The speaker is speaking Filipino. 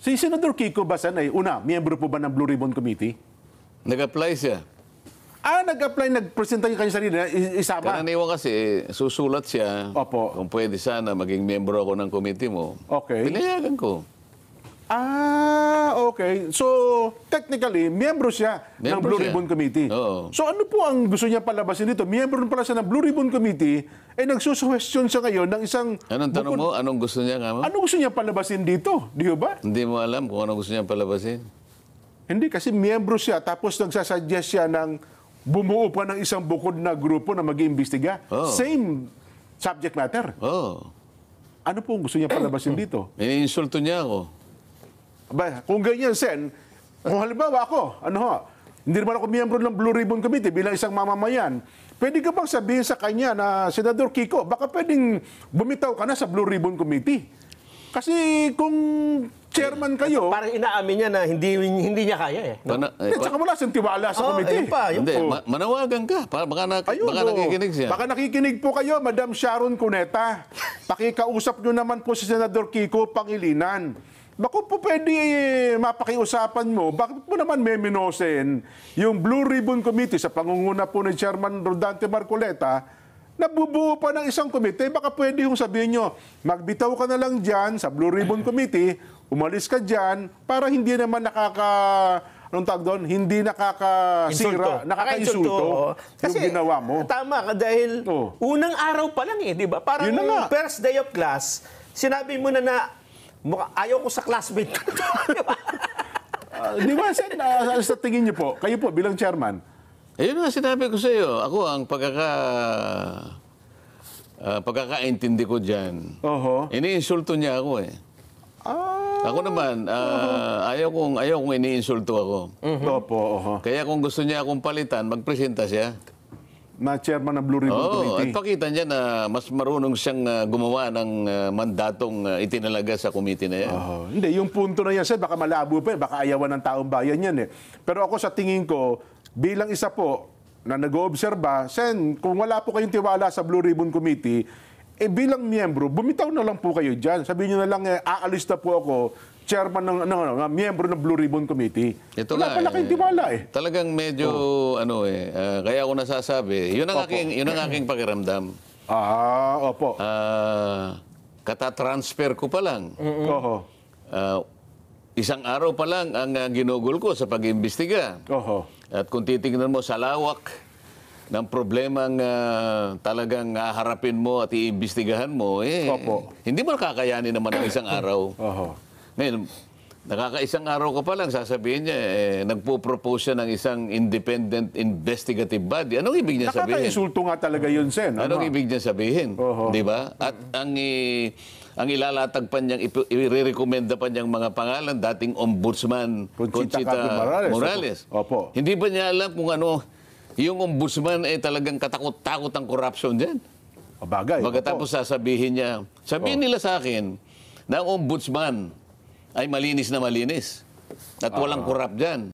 Si Senador Kiko Basan ay, una, miyembro po ba ng Blue Ribbon Committee? Nag-apply siya. Nag-apply, nag-presenta yung kanyang sarili, isama. Karaniwan kasi, susulat siya. Opo. Kung pwede sana, maging miyembro ako ng committee mo. Okay. Pinayagan ko. Okay. So, technically, miyembro siya ng Miyembro Blue siya. Ribbon Committee. Oo. So, ano po ang gusto niya palabasin dito? Miyembro pala siya ng Blue Ribbon Committee, nagsusuwestiyon siya ngayon ng isang... Anong tanong mo? Anong gusto niya nga mo? Ano gusto niya palabasin dito? Di ba? Hindi mo alam kung anong gusto niya palabasin? Hindi, kasi miyembro siya, tapos nagsasuggest siya ng bumuo pa ng isang bukod na grupo na mag-iimbestiga. Oo. Same subject matter. Oo. Ano po ang gusto niya palabasin dito? Iniinsulto niya ako. Aba, kung ganyan, Sen, kung halimbawa ako, hindi naman ako miyembro ng Blue Ribbon Committee bilang isang mamamayan, pwede ka bang sabihin sa kanya na, Senador Kiko, baka pwedeng bumitaw ka na sa Blue Ribbon Committee? Kasi kung chairman kayo... Parang inaamin niya na hindi niya kaya eh. No? Tsaka wala siyang tiwala sa committee. Yun pa. Hindi, manawagan ka. Baka nakikinig siya. Baka nakikinig po kayo, Madam Sharon Cuneta. Pakikausap nyo naman po si Senador Kiko Pangilinan. Baka po pwede mapakiusapan mo, bakit mo naman meminosen yung Blue Ribbon Committee sa pangunguna po ni Chairman Rodante Marcoleta, nabubuo pa ng isang komite, baka pwede yung sabihin nyo, magbitaw ka na lang dyan sa Blue Ribbon Committee, umalis ka dyan, para hindi naman anong tawag doon? Hindi nakakasira, nakakainsulto yung ginawa mo. Tama ka dahil unang araw pa lang di ba? Parang first day of class, sinabi mo na ayaw ko sa classmate ko. Di ba, Sen, sa tingin niyo po, kayo po bilang chairman? Ayun nga sinabi ko sa iyo. Ako ang pagkakaintindi ko dyan. Iniinsulto niya ako eh. Ako naman, ayaw kong iniinsulto ako. Kaya kung gusto niya akong palitan, magpresenta siya. Na chairman ng Blue Ribbon Committee. At pakita niya na mas marunong siyang gumawa ng mandatong itinalaga sa committee na yan. Hindi, yung punto na yan, Sen, baka malabo pa, baka ayawan ng taong bayan yan eh. Pero ako sa tingin ko, bilang isa po na nag-oobserba, Sen, kung wala po kayong tiwala sa Blue Ribbon Committee, bilang miyembro, bumitaw na lang po kayo dyan. Sabihin nyo na lang, aalis na po ako, chairman ng miyembro ng Blue Ribbon Committee. Wala pala kayong tiwala eh. Talagang medyo, kaya ako nasasabi, yun ang aking pakiramdam. Opo. Katatransfer ko pa lang. Isang araw pa lang ang ginugol ko sa pag-imbestiga. At kung titingnan mo sa lawak ng problemang talagang harapin mo at iimbestigahan mo, hindi mo nakakayanin naman ng isang araw. Ngayon, nakakaisang araw ka pa lang, sasabihin niya, nagpo-propose siya ng isang independent investigative body. Anong ibig niya sabihin? Nakaka-insulto nga talaga yun, Sen. Anong ibig niya sabihin? Di ba? At ang ilalatag pa niyang, i-recommenda pa niyang mga pangalan, dating ombudsman, Conchita Morales. Hindi ba niya alam kung ano, yung ombudsman ay talagang katakot-takot ang corruption dyan? Pagkatapos sasabihin niya, sabihin nila sa akin, na ang ombudsman ay malinis na malinis at walang korap dyan.